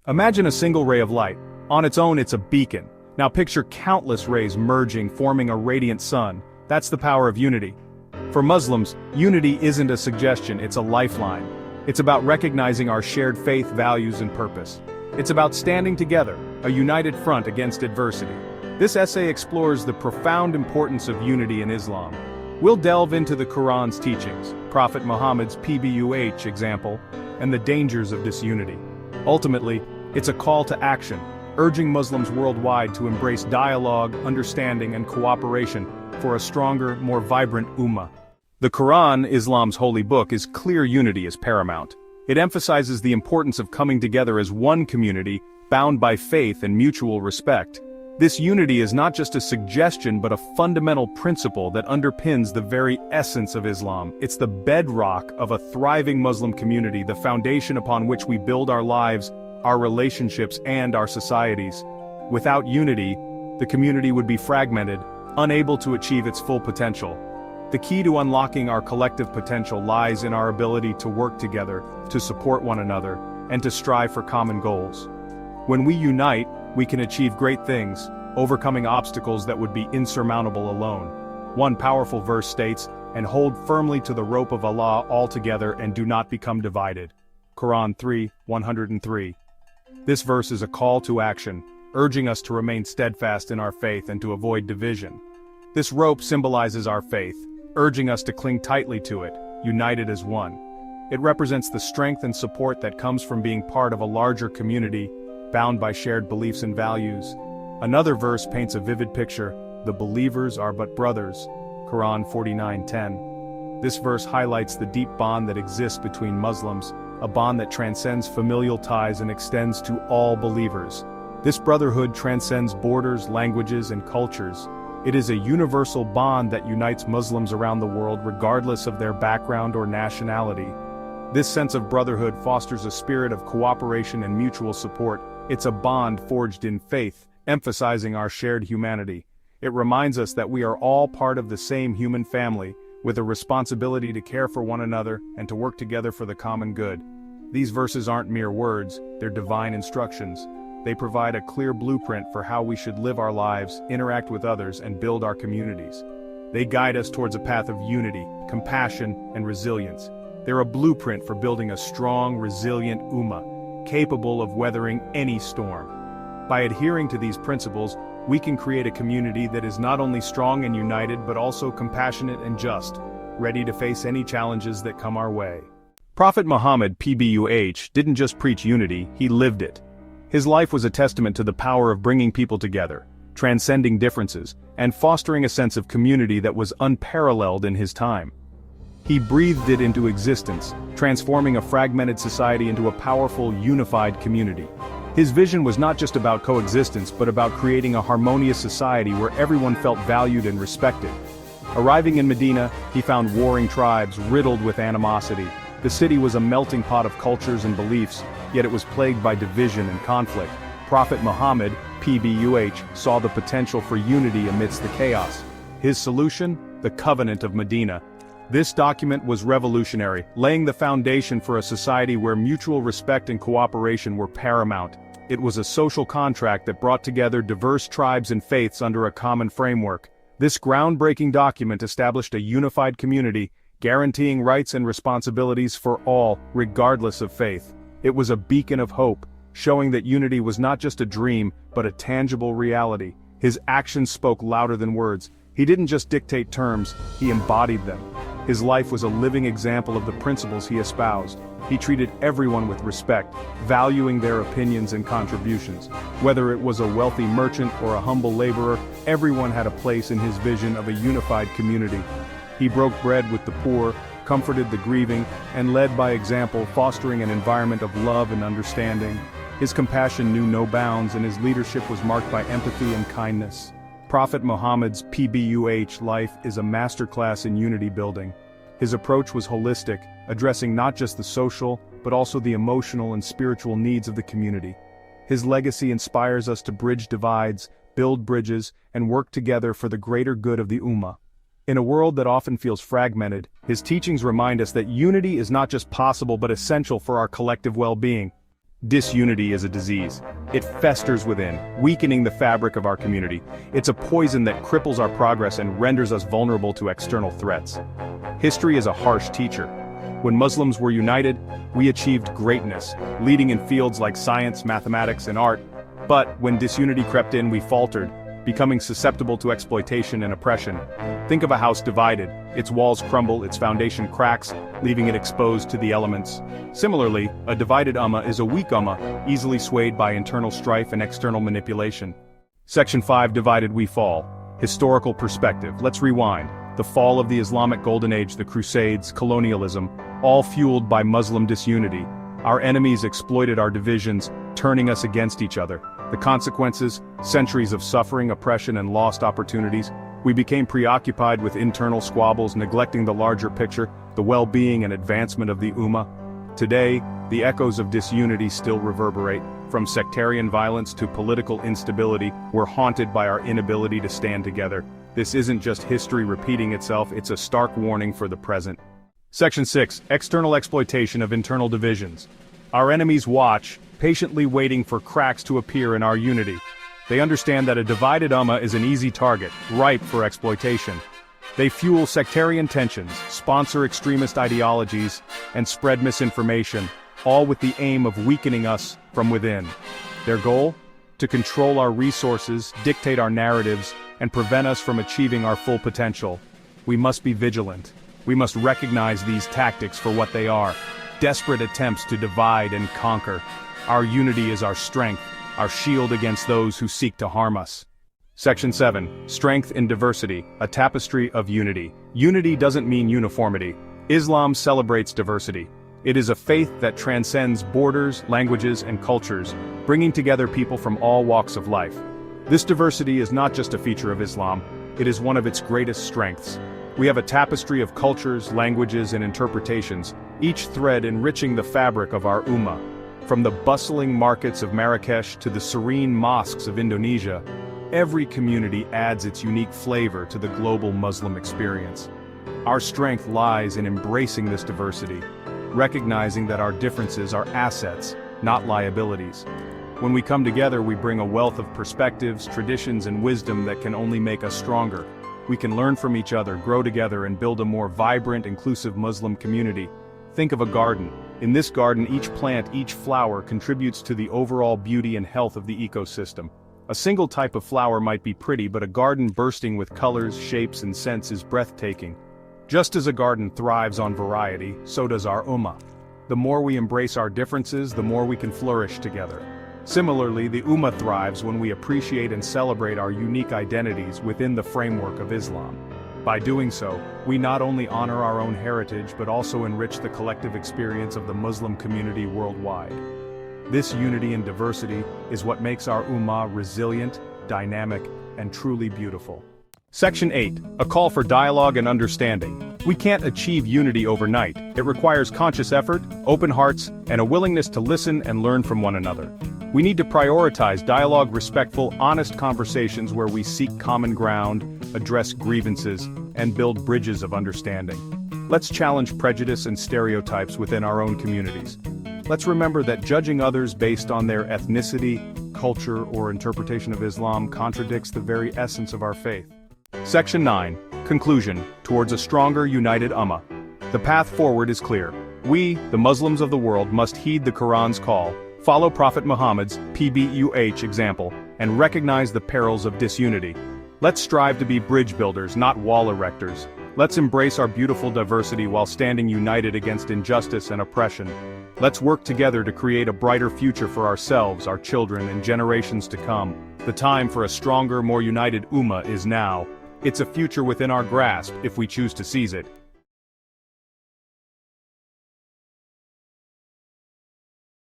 Imagine a single ray of light. On its own, it's a beacon. Now picture countless rays merging, forming a radiant sun. That's the power of unity. For Muslims, unity isn't a suggestion, it's a lifeline. It's about recognizing our shared faith, values, and purpose. It's about standing together, a united front against adversity. This essay explores the profound importance of unity in Islam. We'll delve into the Quran's teachings, Prophet Muhammad's PBUH example, and the dangers of disunity. Ultimately, it's a call to action, urging Muslims worldwide to embrace dialogue, understanding, and cooperation for a stronger, more vibrant ummah. The Quran, Islam's holy book, is clear: unity is paramount. It emphasizes the importance of coming together as one community, bound by faith and mutual respect. This unity is not just a suggestion but a fundamental principle that underpins the very essence of Islam. It's the bedrock of a thriving Muslim community, the foundation upon which we build our lives, our relationships, and our societies. Without unity, the community would be fragmented, unable to achieve its full potential. The key to unlocking our collective potential lies in our ability to work together, to support one another, and to strive for common goals. When we unite, we can achieve great things, overcoming obstacles that would be insurmountable alone. One powerful verse states, "And hold firmly to the rope of Allah all together and do not become divided." Quran 3:103. This verse is a call to action, urging us to remain steadfast in our faith and to avoid division. This rope symbolizes our faith, urging us to cling tightly to it, united as one. It represents the strength and support that comes from being part of a larger community, bound by shared beliefs and values. Another verse paints a vivid picture: the believers are but brothers. Quran 49:10. This verse highlights the deep bond that exists between Muslims, a bond that transcends familial ties and extends to all believers. This brotherhood transcends borders, languages, and cultures. It is a universal bond that unites Muslims around the world regardless of their background or nationality. This sense of brotherhood fosters a spirit of cooperation and mutual support. It's a bond forged in faith, emphasizing our shared humanity. It reminds us that we are all part of the same human family, with a responsibility to care for one another and to work together for the common good. These verses aren't mere words, they're divine instructions. They provide a clear blueprint for how we should live our lives, interact with others, and build our communities. They guide us towards a path of unity, compassion, and resilience. They're a blueprint for building a strong, resilient ummah, capable of weathering any storm. By adhering to these principles, we can create a community that is not only strong and united but also compassionate and just, ready to face any challenges that come our way. Prophet Muhammad PBUH didn't just preach unity, he lived it. His life was a testament to the power of bringing people together, transcending differences, and fostering a sense of community that was unparalleled in his time. He breathed it into existence, transforming a fragmented society into a powerful, unified community. His vision was not just about coexistence but about creating a harmonious society where everyone felt valued and respected. Arriving in Medina, he found warring tribes riddled with animosity. The city was a melting pot of cultures and beliefs, yet it was plagued by division and conflict. Prophet Muhammad, PBUH, saw the potential for unity amidst the chaos. His solution? The Covenant of Medina. This document was revolutionary, laying the foundation for a society where mutual respect and cooperation were paramount. It was a social contract that brought together diverse tribes and faiths under a common framework. This groundbreaking document established a unified community, guaranteeing rights and responsibilities for all, regardless of faith. It was a beacon of hope, showing that unity was not just a dream, but a tangible reality. His actions spoke louder than words. He didn't just dictate terms, he embodied them. His life was a living example of the principles he espoused. He treated everyone with respect, valuing their opinions and contributions. Whether it was a wealthy merchant or a humble laborer, everyone had a place in his vision of a unified community. He broke bread with the poor, comforted the grieving, and led by example, fostering an environment of love and understanding. His compassion knew no bounds, and his leadership was marked by empathy and kindness. Prophet Muhammad's PBUH life is a masterclass in unity building. His approach was holistic, addressing not just the social, but also the emotional and spiritual needs of the community. His legacy inspires us to bridge divides, build bridges, and work together for the greater good of the ummah. In a world that often feels fragmented, his teachings remind us that unity is not just possible but essential for our collective well-being. Disunity is a disease. It festers within, weakening the fabric of our community. It's a poison that cripples our progress and renders us vulnerable to external threats. History is a harsh teacher. When Muslims were united, we achieved greatness, leading in fields like science, mathematics, and art. But when disunity crept in, we faltered, becoming susceptible to exploitation and oppression. Think of a house divided. Its walls crumble, its foundation cracks, leaving it exposed to the elements. Similarly, a divided ummah is a weak ummah, easily swayed by internal strife and external manipulation. Section 5, Divided We Fall. Historical perspective. Let's rewind. The fall of the Islamic Golden Age, the Crusades, colonialism, all fueled by Muslim disunity. Our enemies exploited our divisions, turning us against each other. The consequences, centuries of suffering, oppression, and lost opportunities. We became preoccupied with internal squabbles, neglecting the larger picture, the well-being and advancement of the Ummah. Today, the echoes of disunity still reverberate. From sectarian violence to political instability, we're haunted by our inability to stand together. This isn't just history repeating itself, it's a stark warning for the present. Section 6, External exploitation of internal divisions. Our enemies watch, patiently waiting for cracks to appear in our unity. They understand that a divided ummah is an easy target, ripe for exploitation. They fuel sectarian tensions, sponsor extremist ideologies, and spread misinformation, all with the aim of weakening us from within. Their goal? To control our resources, dictate our narratives, and prevent us from achieving our full potential. We must be vigilant. We must recognize these tactics for what they are: desperate attempts to divide and conquer. Our unity is our strength, our shield against those who seek to harm us. Section 7, Strength in Diversity, a tapestry of unity. Unity doesn't mean uniformity. Islam celebrates diversity. It is a faith that transcends borders, languages, and cultures, bringing together people from all walks of life. This diversity is not just a feature of Islam, it is one of its greatest strengths. We have a tapestry of cultures, languages, and interpretations, each thread enriching the fabric of our ummah. From the bustling markets of Marrakesh to the serene mosques of Indonesia, every community adds its unique flavor to the global Muslim experience. Our strength lies in embracing this diversity, recognizing that our differences are assets, not liabilities. When we come together, we bring a wealth of perspectives, traditions, and wisdom that can only make us stronger. We can learn from each other, grow together, and build a more vibrant, inclusive Muslim community. Think of a garden. In this garden, each plant, each flower contributes to the overall beauty and health of the ecosystem. A single type of flower might be pretty, but a garden bursting with colors, shapes, and scents is breathtaking. Just as a garden thrives on variety, so does our ummah. The more we embrace our differences, the more we can flourish together. Similarly, the ummah thrives when we appreciate and celebrate our unique identities within the framework of Islam. By doing so, we not only honor our own heritage but also enrich the collective experience of the Muslim community worldwide. This unity and diversity is what makes our ummah resilient, dynamic, and truly beautiful. Section 8, A Call for Dialogue and Understanding. We can't achieve unity overnight. It requires conscious effort, open hearts, and a willingness to listen and learn from one another. We need to prioritize dialogue, respectful, honest conversations where we seek common ground, address grievances, and build bridges of understanding. Let's challenge prejudice and stereotypes within our own communities. Let's remember that judging others based on their ethnicity, culture, or interpretation of Islam contradicts the very essence of our faith. Section 9, Conclusion, Towards a Stronger, United Ummah. The path forward is clear. We, the Muslims of the world, must heed the Quran's call, follow Prophet Muhammad's PBUH example, and recognize the perils of disunity. Let's strive to be bridge builders, not wall erectors. Let's embrace our beautiful diversity while standing united against injustice and oppression. Let's work together to create a brighter future for ourselves, our children, and generations to come. The time for a stronger, more united ummah is now. It's a future within our grasp if we choose to seize it.